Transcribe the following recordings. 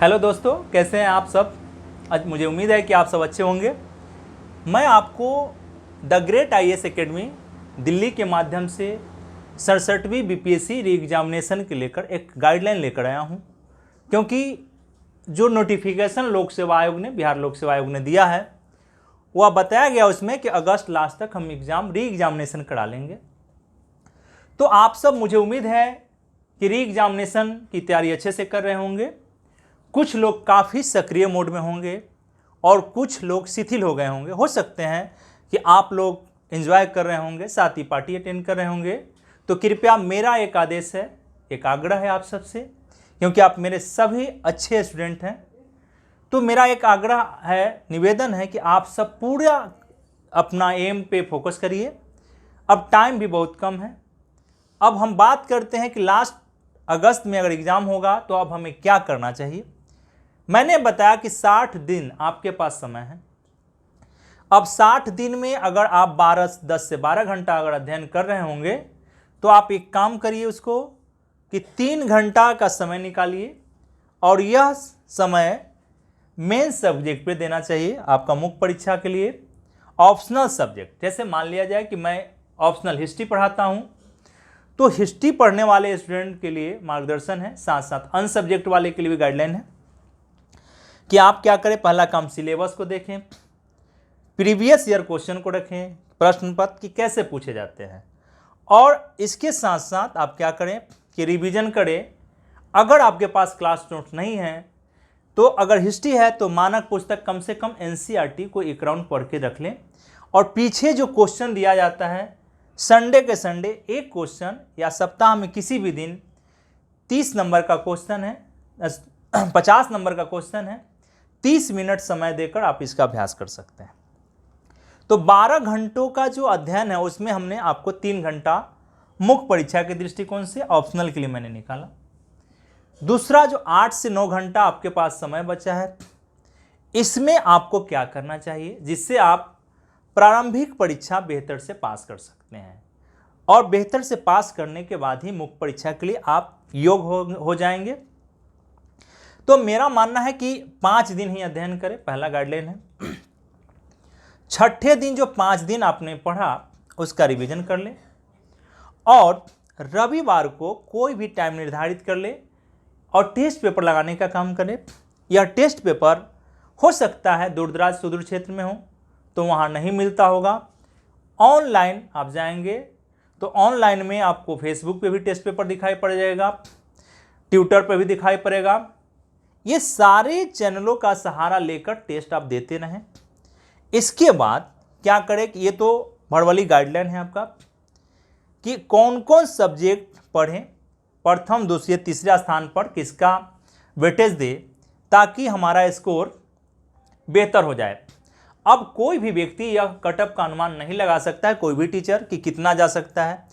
Hello दोस्तों, कैसे हैं आप सब। आज मुझे उम्मीद है कि आप सब अच्छे होंगे। मैं आपको the great IAS academy Delhi के माध्यम से 67वीं बीपीएससी री एग्जामिनेशन के लेकर एक गाइडलाइन लेकर आया हूं, क्योंकि जो नोटिफिकेशन लोक सेवा आयोग ने बिहार लोक सेवा आयोग ने दिया है वह बताया गया उसमें कि अगस्त लास्ट तक हम री एग्जामिनेशन करा लेंगे। तो आप सब, मुझे उम्मीद है कि री एग्जामिनेशन की तैयारी अच्छे से कर रहे होंगे। कुछ लोग काफ़ी सक्रिय मोड में होंगे और कुछ लोग शिथिल हो गए होंगे। हो सकते हैं कि आप लोग एंजॉय कर रहे होंगे, साथ ही पार्टी अटेंड कर रहे होंगे। तो कृपया मेरा एक आदेश है, एक आग्रह है आप सबसे, क्योंकि आप मेरे सभी अच्छे स्टूडेंट हैं। तो मेरा एक आग्रह है, निवेदन है कि आप सब पूरा अपना एम पे फोकस करिए। अब टाइम भी बहुत कम है। अब हम बात करते हैं कि लास्ट अगस्त में अगर एग्ज़ाम होगा तो अब हमें क्या करना चाहिए। मैंने बताया कि 60 दिन आपके पास समय है। अब 60 दिन में अगर आप 10 से 12 घंटा अगर अध्ययन कर रहे होंगे तो आप एक काम करिए उसको कि 3 घंटा का समय निकालिए और यह समय मेन सब्जेक्ट पे देना चाहिए आपका मुख्य परीक्षा के लिए। ऑप्शनल सब्जेक्ट, जैसे मान लिया जाए कि मैं ऑप्शनल हिस्ट्री पढ़ाता हूँ तो हिस्ट्री पढ़ने वाले स्टूडेंट के लिए मार्गदर्शन है, साथ साथ अन्य सब्जेक्ट वाले के लिए भी गाइडलाइन है कि आप क्या करें। पहला काम, सिलेबस को देखें, प्रीवियस ईयर क्वेश्चन को रखें, प्रश्न पत्र कि कैसे पूछे जाते हैं, और इसके साथ साथ आप क्या करें कि रिवीजन करें। अगर आपके पास क्लास नोट्स नहीं है तो अगर हिस्ट्री है तो मानक पुस्तक कम से कम एनसीईआरटी को एक राउंड पढ़ के रख लें। और पीछे जो क्वेश्चन दिया जाता है संडे के संडे एक क्वेश्चन, या सप्ताह में किसी भी दिन 30 नंबर का क्वेश्चन है, 50 नंबर का क्वेश्चन है, 30 मिनट समय देकर आप इसका अभ्यास कर सकते हैं। तो 12 घंटों का जो अध्ययन है उसमें हमने आपको 3 घंटा मुख्य परीक्षा के दृष्टिकोण से ऑप्शनल के लिए मैंने निकाला। दूसरा, जो 8 से 9 घंटा आपके पास समय बचा है, इसमें आपको क्या करना चाहिए जिससे आप प्रारंभिक परीक्षा बेहतर से पास कर सकते हैं, और बेहतर से पास करने के बाद ही मुख्य परीक्षा के लिए आप योग्य हो जाएंगे। तो मेरा मानना है कि 5 दिन ही अध्ययन करें, पहला गाइडलाइन है। छठे दिन जो 5 दिन आपने पढ़ा उसका रिवीजन कर ले, और रविवार को कोई भी टाइम निर्धारित कर ले और टेस्ट पेपर लगाने का काम करें। यह टेस्ट पेपर हो सकता है दूर दराज सुदूर क्षेत्र में हो तो वहाँ नहीं मिलता होगा। ऑनलाइन आप जाएंगे तो ऑनलाइन में आपको फेसबुक पे भी टेस्ट पेपर दिखाई पड़ जाएगा, ट्विटर पे भी दिखाई पड़ेगा। ये सारे चैनलों का सहारा लेकर टेस्ट आप देते रहें। इसके बाद क्या करें कि ये तो भड़वली गाइडलाइन है आपका कि कौन कौन सब्जेक्ट पढ़ें, प्रथम दूसरे तीसरा स्थान पर किसका वेटेज दे ताकि हमारा स्कोर बेहतर हो जाए। अब कोई भी व्यक्ति यह कटअप का अनुमान नहीं लगा सकता है, कोई भी टीचर, कि कितना जा सकता है।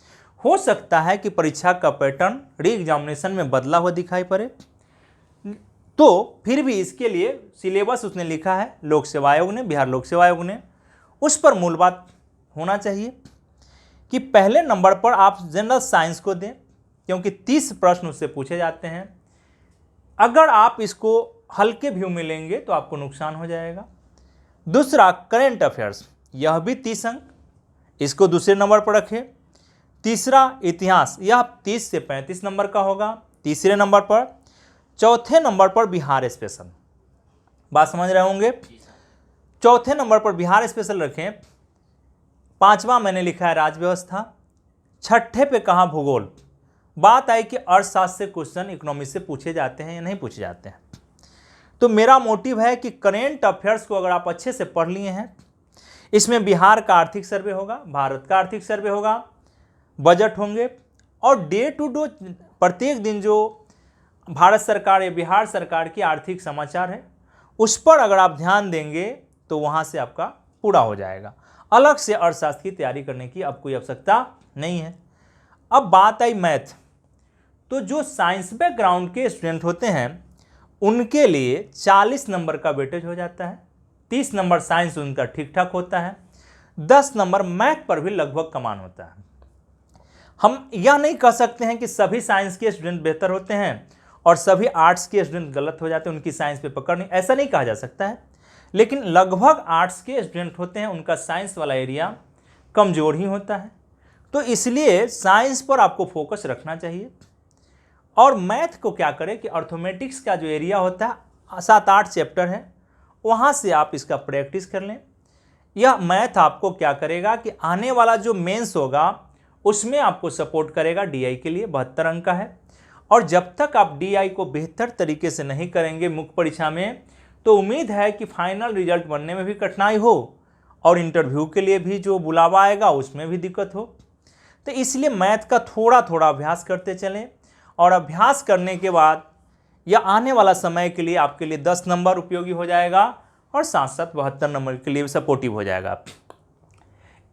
हो सकता है कि परीक्षा का पैटर्न री एग्जामिनेशन में बदला हुआ दिखाई पड़े, तो फिर भी इसके लिए सिलेबस उसने लिखा है लोक सेवा आयोग ने, बिहार लोक सेवा आयोग ने, उस पर मूल बात होना चाहिए कि पहले नंबर पर आप जनरल साइंस को दें, क्योंकि 30 प्रश्न उससे पूछे जाते हैं। अगर आप इसको हल्के व्यू में लेंगे तो आपको नुकसान हो जाएगा। दूसरा, करेंट अफेयर्स, यह भी 30 अंक, इसको दूसरे नंबर पर रखें। तीसरा, इतिहास, यह 30 से 35 नंबर का होगा, तीसरे नंबर पर। चौथे नंबर पर बिहार स्पेशल, बात समझ रहे होंगे, चौथे नंबर पर बिहार स्पेशल रखें। पांचवा मैंने लिखा है राज्य व्यवस्था। छठे पे कहा भूगोल। बात आई कि अर्थशास्त्र से क्वेश्चन इकोनॉमिक्स से पूछे जाते हैं या नहीं पूछे जाते हैं। तो मेरा मोटिव है कि करेंट अफेयर्स को अगर आप अच्छे से पढ़ लिए हैं, इसमें बिहार का आर्थिक सर्वे होगा, भारत का आर्थिक सर्वे होगा, बजट होंगे, और डे टू डे प्रत्येक दिन जो भारत सरकार या बिहार सरकार की आर्थिक समाचार है उस पर अगर आप ध्यान देंगे तो वहाँ से आपका पूरा हो जाएगा। अलग से अर्थशास्त्र की तैयारी करने की अब कोई आवश्यकता नहीं है। अब बात आई मैथ, तो जो साइंस बैकग्राउंड के स्टूडेंट होते हैं उनके लिए 40 नंबर का वेटेज हो जाता है। 30 नंबर साइंस उनका ठीक ठाक होता है, 10 नंबर मैथ पर भी लगभग कमान होता है। हम यह नहीं कह सकते हैं कि सभी साइंस के स्टूडेंट बेहतर होते हैं और सभी आर्ट्स के स्टूडेंट गलत हो जाते हैं, उनकी साइंस पे पकड़ नहीं, ऐसा नहीं कहा जा सकता है। लेकिन लगभग आर्ट्स के स्टूडेंट होते हैं, उनका साइंस वाला एरिया कमज़ोर ही होता है। तो इसलिए साइंस पर आपको फोकस रखना चाहिए। और मैथ को क्या करें कि अर्थमेटिक्स का जो एरिया होता है 7-8 चैप्टर है, वहाँ से आप इसका प्रैक्टिस कर लें। यह मैथ आपको क्या करेगा कि आने वाला जो मेंस होगा उसमें आपको सपोर्ट करेगा। डीआई के लिए 72 अंक का है, और जब तक आप डीआई को बेहतर तरीके से नहीं करेंगे मुख्य परीक्षा में, तो उम्मीद है कि फाइनल रिजल्ट बनने में भी कठिनाई हो और इंटरव्यू के लिए भी जो बुलावा आएगा उसमें भी दिक्कत हो। तो इसलिए मैथ का थोड़ा थोड़ा अभ्यास करते चलें, और अभ्यास करने के बाद यह आने वाला समय के लिए आपके लिए 10 नंबर उपयोगी हो जाएगा और साथ साथ 72 नंबर के लिए सपोर्टिव हो जाएगा।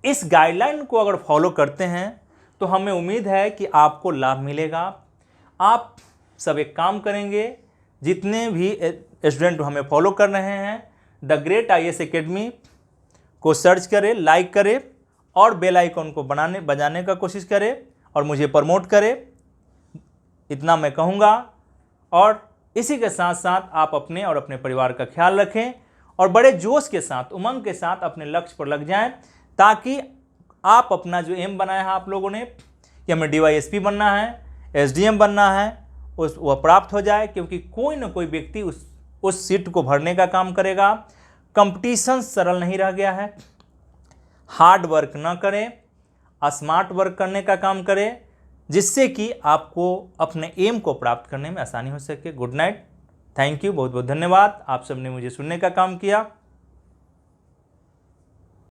इस गाइडलाइन को अगर फॉलो करते हैं तो हमें उम्मीद है कि आपको लाभ मिलेगा। आप सब एक काम करेंगे, जितने भी स्टूडेंट हमें फॉलो कर रहे हैं, द ग्रेट आईएएस एकेडमी को सर्च करें, लाइक करें और बेल आइकन को बजाने का कोशिश करें और मुझे प्रमोट करें, इतना मैं कहूँगा। और इसी के साथ साथ आप अपने और अपने परिवार का ख्याल रखें और बड़े जोश के साथ, उमंग के साथ अपने लक्ष्य पर लग जाएं, ताकि आप अपना जो एम बनाया है आप लोगों ने कि हमें डीवाईएसपी बनना है, एसडीएम बनना है, वह प्राप्त हो जाए। क्योंकि कोई ना कोई व्यक्ति उस सीट को भरने का काम करेगा। कंपटीशन सरल नहीं रह गया है। हार्ड वर्क ना करें, स्मार्ट वर्क करने का काम करें, जिससे कि आपको अपने एम को प्राप्त करने में आसानी हो सके। गुड नाइट, थैंक यू, बहुत बहुत धन्यवाद। आप सबने मुझे सुनने का काम किया।